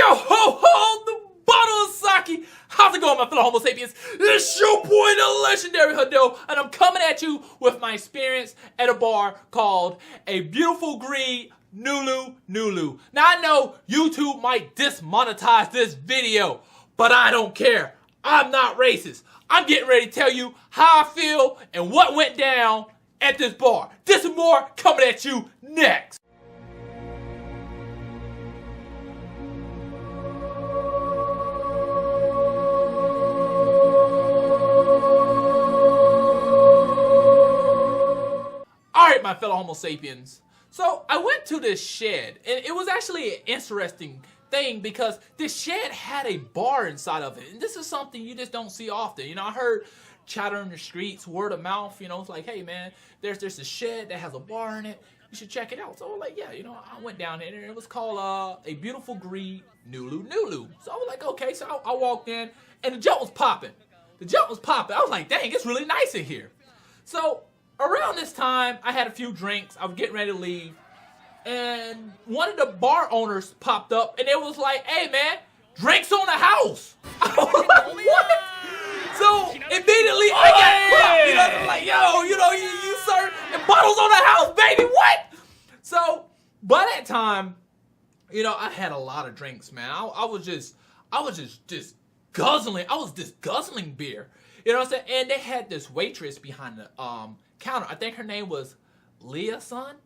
Yo ho ho, the bottle of sake. How's it going, my fellow Homo sapiens? It's your boy, the legendary Hadou, and I'm coming at you with my experience at a bar called A Beautiful Greed Nulu Nulu. Now I know YouTube might demonetize this video, but I don't care. I'm not racist. I'm getting ready to tell you how I feel and what went down at this bar. This and more coming at you next. Alright, my fellow Homo sapiens. So I went to this shed, and it was actually an interesting thing because this shed had a bar inside of it. And this is something you just don't see often. You know, I heard chatter in the streets, word of mouth, you know, it's like, hey man, there's a shed that has a bar in it. You should check it out. So I was like, yeah, you know, I went down there and it was called A Beautiful Greed Nulu Nulu. So I was like, okay, so I walked in and the jump was popping. The jump was popping. I was like, dang, it's really nice in here. So around this time, I had a few drinks. I was getting ready to leave. And one of the bar owners popped up and it was like, hey man, drinks on the house. I was like, what? So immediately I got crap. You know, like, yo, you know, you serve and bottles on the house, baby, what? So by that time, you know, I had a lot of drinks, man. I was just guzzling. I was just guzzling beer. You know what I'm saying? And they had this waitress behind the counter. I think her name was Leah-san.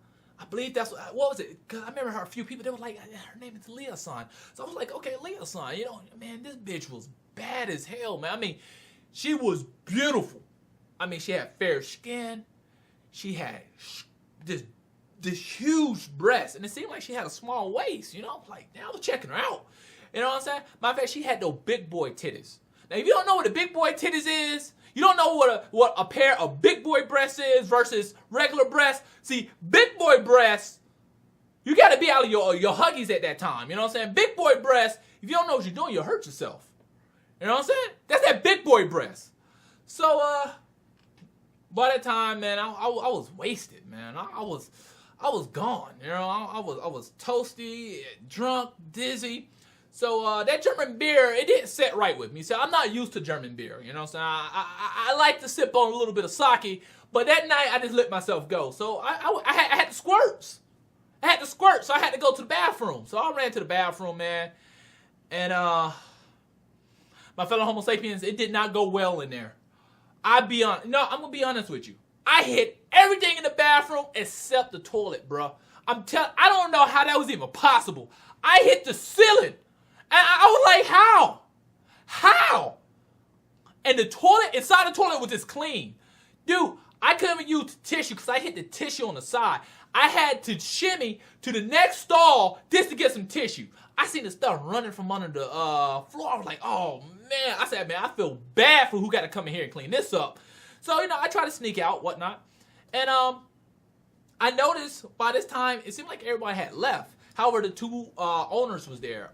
I believe that's what was it? Because I remember her, a few people, they were like, her name is Leah-san. So I was like, okay, Leah-san, you know, man, this bitch was bad as hell, man. I mean, she was beautiful. I mean, she had fair skin. She had this huge breast. And it seemed like she had a small waist, you know? Like, now I was checking her out. You know what I'm saying? Matter of fact, she had those big boy titties. Now, if you don't know what a big boy titties is, you don't know what a pair of big boy breasts is versus regular breasts. See, big boy breasts, you got to be out of your huggies at that time. You know what I'm saying? Big boy breasts, if you don't know what you're doing, you'll hurt yourself. You know what I'm saying? That's that big boy breast. So, by that time, man, I was wasted, man. I was gone. You know, I was toasty, drunk, dizzy. So that German beer, it didn't sit right with me. So I'm not used to German beer, you know what I'm saying? I like to sip on a little bit of sake, but that night I just let myself go. So I had the squirts. I had the squirts, so I had to go to the bathroom. So I ran to the bathroom, man. And my fellow Homo sapiens, it did not go well in there. I'm gonna be honest with you. I hit everything in the bathroom except the toilet, bro. I don't know how that was even possible. I hit the ceiling. And I was like, how? How? And the toilet, inside the toilet was just clean. Dude, I couldn't even use tissue because I hit the tissue on the side. I had to shimmy to the next stall just to get some tissue. I seen the stuff running from under the floor. I was like, oh, man. I said, man, I feel bad for who got to come in here and clean this up. So, you know, I tried to sneak out, whatnot. And I noticed by this time, it seemed like everybody had left. However, the two owners was there.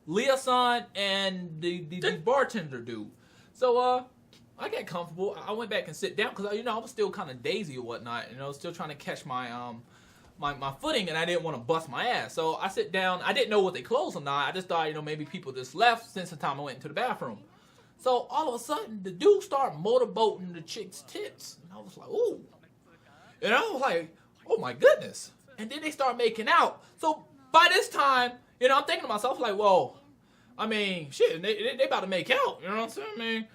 Leah-san and the bartender dude. So I got comfortable. I went back and sit down because, you know, I was still kind of daisy or whatnot. You know, still trying to catch my my footing, and I didn't want to bust my ass. So I sit down. I didn't know what they closed or not. I just thought, you know, maybe people just left since the time I went into the bathroom. So all of a sudden, the dude started motorboating the chick's tits. And I was like, ooh. And I was like, oh my goodness. And then they start making out. So by this time, you know, I'm thinking to myself, like, well, I mean, shit, they about to make out. You know what I'm saying? I mean,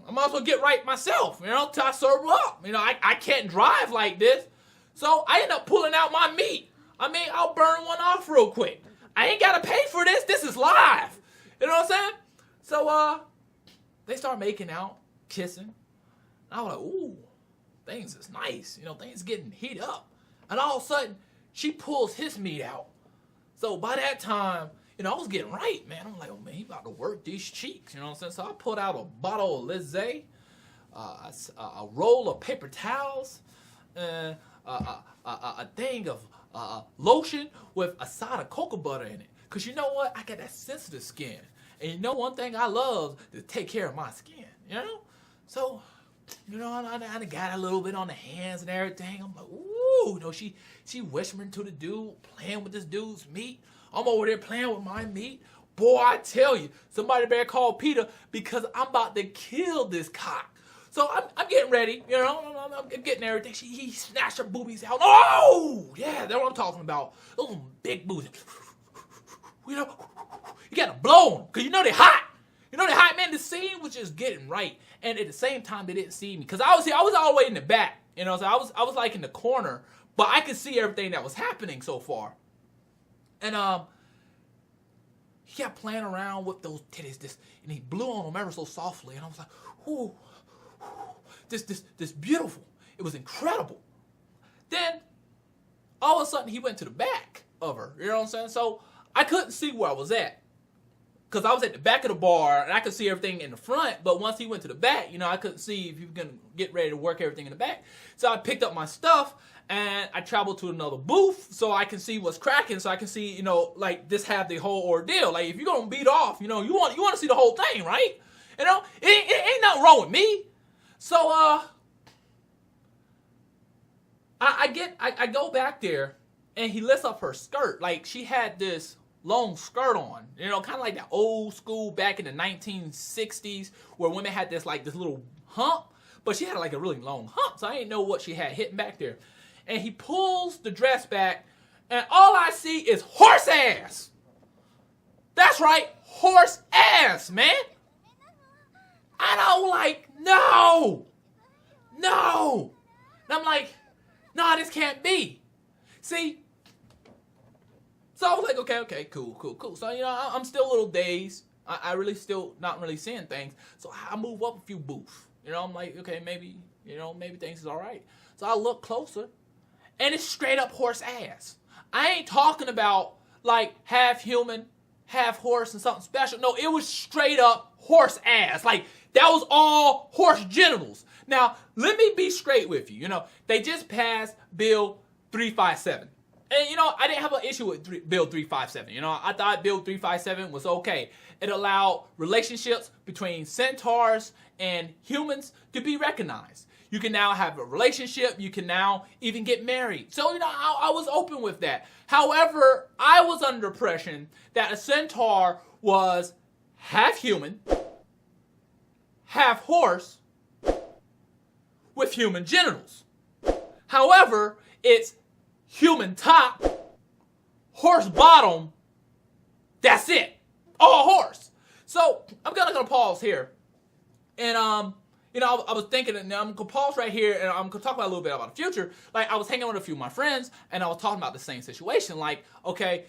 I might as well get right myself, you know, till I serve up. You know, I can't drive like this. So I end up pulling out my meat. I mean, I'll burn one off real quick. I ain't got to pay for this. This is live. You know what I'm saying? So, they start making out, kissing. And I was like, ooh, things is nice. You know, things getting heat up. And all of a sudden, she pulls his meat out. So by that time, you know, I was getting right, man. I'm like, oh, man, he about to work these cheeks. You know what I'm saying? So I pulled out a bottle of Lizzie, a roll of paper towels, and a thing of lotion with a side of cocoa butter in it. Because you know what? I got that sensitive skin. And you know one thing I love is to take care of my skin, you know? So, you know, I got a little bit on the hands and everything. I'm like, ooh, you know, she whispering to the dude, playing with this dude's meat. I'm over there playing with my meat, Boy, I tell you, somebody better call Peter because I'm about to kill this cock. So I'm getting ready, you know, I'm getting everything. He snatched her boobies out. Oh, yeah, that's what I'm talking about. Those big boobies. You know, you gotta blow them, because you know they're hot. You know they're hot, man. The scene was just getting right. And at the same time, they didn't see me. Because I was all the way in the back. You know, so I was like in the corner, but I could see everything that was happening so far. And he kept playing around with those titties, and he blew on them ever so softly, and I was like, ooh, this beautiful. It was incredible. Then all of a sudden he went to the back of her. You know what I'm saying? So I couldn't see where I was at, because I was at the back of the bar and I could see everything in the front. But once he went to the back, you know, I couldn't see if he was gonna get ready to work everything in the back. So I picked up my stuff and I traveled to another booth so I can see what's cracking, so I can see, you know, like, this have the whole ordeal. Like, if you're gonna beat off, you know, you want to see the whole thing, right? You know, it ain't nothing wrong with me. So I go back there and he lifts up her skirt. Like, she had this long skirt on, you know, kind of like that old school back in the 1960s where women had this little hump, but she had like a really long hump, so I didn't know what she had hidden back there. And he pulls the dress back, and all I see is horse ass. That's right, horse ass, man. And I'm like, no. And I'm like, nah, this can't be. See? So I was like, okay, cool. So, you know, I'm still a little dazed. I really still not really seeing things. So I move up a few booths. You know, I'm like, okay, maybe things is all right. So I look closer, and it's straight up horse ass. I ain't talking about like half human, half horse and something special. No, it was straight up horse ass. Like, that was all horse genitals. Now, let me be straight with you. You know, they just passed Bill 357. And, you know, I didn't have an issue with Bill 357. You know, I thought Bill 357 was okay. It allowed relationships between centaurs and humans to be recognized. You can now have a relationship. You can now even get married. So, you know, I was open with that. However, I was under the impression that a centaur was half human, half horse, with human genitals. However, it's human top, horse bottom, that's it. All horse. So I'm gonna pause here. And you know, I was thinking, and I'm gonna pause right here, and I'm gonna talk about a little bit about the future. Like, I was hanging with a few of my friends, and I was talking about the same situation. Like, okay,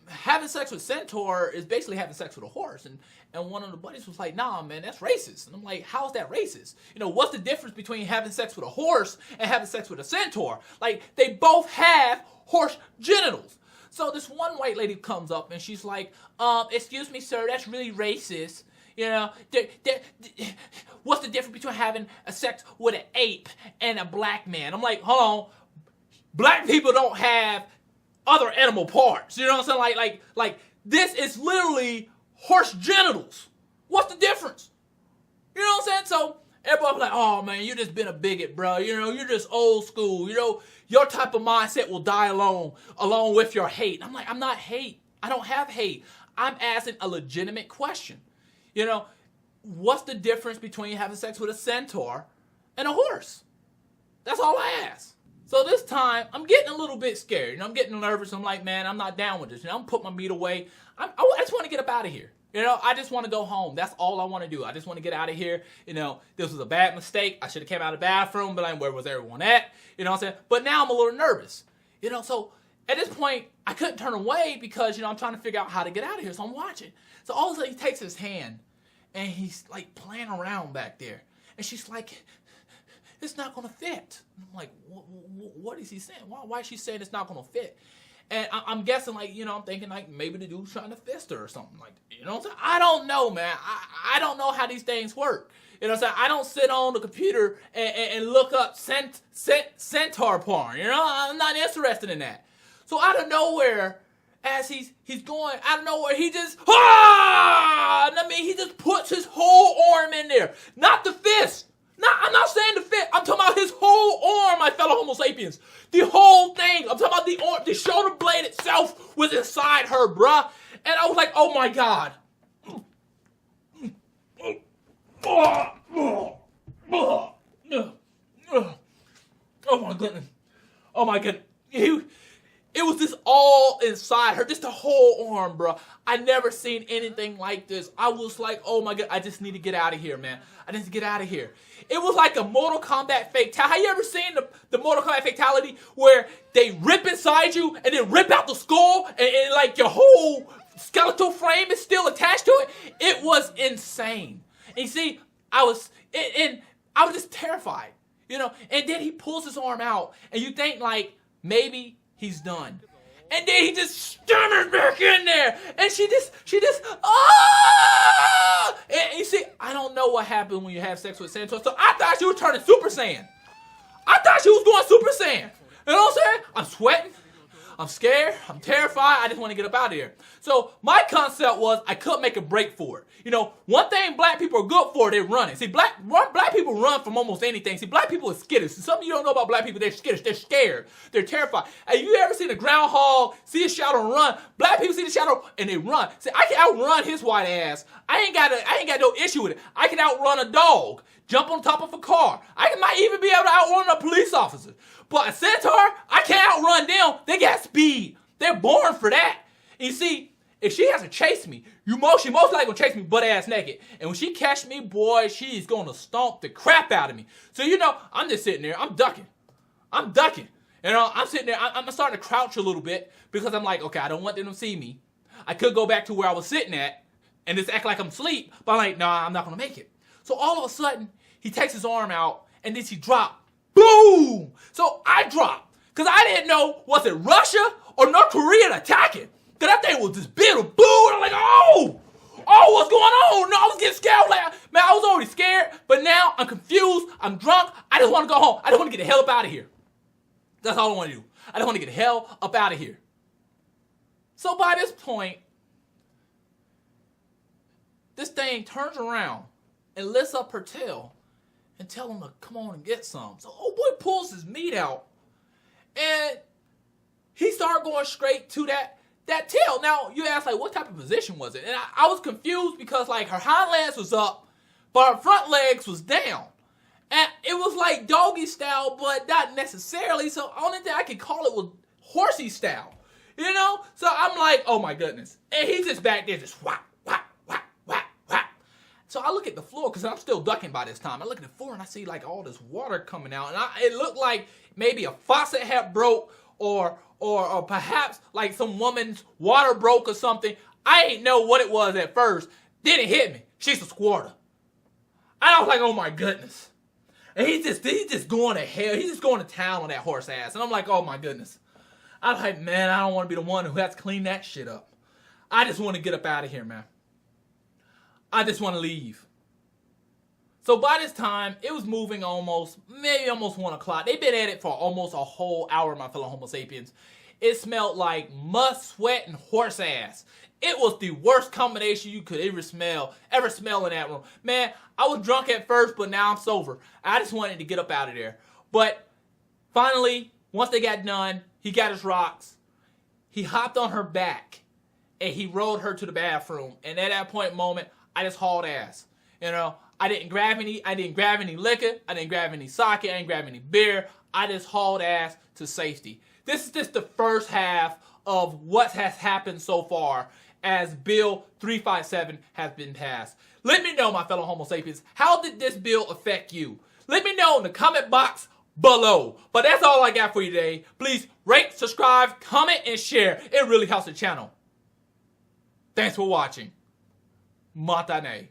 having sex with centaur is basically having sex with a horse. And one of the buddies was like, nah, man, that's racist. And I'm like, how's that racist? You know, what's the difference between having sex with a horse and having sex with a centaur? Like, they both have horse genitals. So this one white lady comes up and she's like, excuse me, sir, that's really racist. You know, what's the difference between having a sex with an ape and a black man? I'm like, hold on. Black people don't have other animal parts. You know what I'm saying? Like this is literally horse genitals. What's the difference? You know what I'm saying? So everybody was like, oh man, you just been a bigot, bro. You know, you're just old school. You know, your type of mindset will die along with your hate. I'm like, I'm not hate. I don't have hate. I'm asking a legitimate question. You know, what's the difference between having sex with a centaur and a horse? That's all I ask. So this time, I'm getting a little bit scared. You know, I'm getting nervous. I'm like, man, I'm not down with this. You know, I'm putting my meat away. I just want to get up out of here. You know, I just want to go home. That's all I want to do. I just want to get out of here. You know, this was a bad mistake. I should have came out of the bathroom, but like, where was everyone at? You know what I'm saying? But now I'm a little nervous. You know, so at this point, I couldn't turn away because, you know, I'm trying to figure out how to get out of here. So I'm watching. So all of a sudden, he takes his hand, and he's like playing around back there. And she's like, it's not going to fit. And I'm like, what is he saying? Why is she saying it's not going to fit? And I'm guessing, like, you know, I'm thinking, like, maybe the dude's trying to fist her or something. Like, you know what I'm saying? I don't know, man. I don't know how these things work. You know what I'm saying? I don't sit on the computer and look up centaur porn. You know? I'm not interested in that. So out of nowhere, as he's going, out of nowhere, he just, I mean, he just puts his whole arm in there. Not the fist. I'm not saying the fist. I'm talking about his whole arm, my fellow Homo sapiens. The whole thing. I'm talking about the arm. The shoulder blade itself was inside her, bruh. And I was like, oh my God. Oh my goodness. Oh my goodness. It was just all inside her, just the whole arm, bro. I never seen anything like this. I was like, oh my God, I just need to get out of here, man. I need to get out of here. It was like a Mortal Kombat fatality. Have you ever seen the Mortal Kombat fatality where they rip inside you and then rip out the skull and like your whole skeletal frame is still attached to it? It was insane. And you see, I was just terrified, you know. And then he pulls his arm out, and you think like maybe he's done. And then he just stammered back in there. And she just, ah! And you see, I don't know what happened when you have sex with Santos. So I thought she was turning Super Saiyan. I thought she was going Super Saiyan. You know what I'm saying? I'm sweating. I'm scared. I'm terrified. I just want to get up out of here. So my concept was I couldn't make a break for it. You know, one thing black people are good for, they're running. See, black people run from almost anything. See, black people are skittish. Something you don't know about black people, they're skittish. They're scared. They're terrified. Have you ever seen a groundhog see a shadow and run? Black people see the shadow and they run. See, I can outrun his white ass. I ain't got no issue with it. I can outrun a dog. Jump on top of a car. I might even be able to outrun a police officer. But a centaur, I can't outrun them. They got speed. They're born for that. And you see, if she has to chase me, she most likely gonna chase me butt ass naked. And when she catch me, boy, she's gonna stomp the crap out of me. So you know, I'm just sitting there. I'm ducking. You know, I'm sitting there. I'm starting to crouch a little bit because I'm like, okay, I don't want them to see me. I could go back to where I was sitting at and just act like I'm asleep. But I'm like, nah, I'm not gonna make it. So all of a sudden, he takes his arm out and then she dropped. Boom! So I dropped. Because I didn't know, was it Russia or North Korea attacking? Because that thing was just big, boom! And I'm like, oh, what's going on? No, I was getting scared. I was like, man, I was already scared. But now I'm confused. I'm drunk. I just want to go home. I just want to get the hell up out of here. That's all I want to do. I just want to get the hell up out of here. So by this point, this thing turns around and lifts up her tail and tell him to come on and get some. So old boy pulls his meat out and he started going straight to that tail. Now you ask like what type of position was it? And I was confused because like her hind legs was up, but her front legs was down. And it was like doggy style, but not necessarily. So only thing I could call it was horsey style. You know? So I'm like, oh my goodness. And he's just back there just whap, whap, whap, whap, whap. So I look at the floor because I'm still ducking by this time. I look at the floor and I see like all this water coming out. And it looked like maybe a faucet had broke or perhaps like some woman's water broke or something. I didn't know what it was at first. Then it hit me. She's a squirter. And I was like, oh my goodness. And he's just going to hell. He's just going to town on that horse ass. And I'm like, oh my goodness. I'm like, man, I don't want to be the one who has to clean that shit up. I just want to get up out of here, man. I just want to leave. So by this time, it was moving maybe almost 1 o'clock. They've been at it for almost a whole hour, my fellow Homo sapiens. It smelled like mud, sweat, and horse ass. It was the worst combination you could ever smell in that room. Man, I was drunk at first, but now I'm sober. I just wanted to get up out of there. But finally, once they got done, he got his rocks. He hopped on her back, and he rode her to the bathroom. And at that moment, I just hauled ass. You know, I didn't grab any liquor. I didn't grab any sake. I didn't grab any beer. I just hauled ass to safety. This is just the first half of what has happened so far as Bill 357 has been passed. Let me know, my fellow Homo sapiens, how did this bill affect you? Let me know in the comment box below. But that's all I got for you today. Please rate, subscribe, comment, and share. It really helps the channel. Thanks for watching. Matane.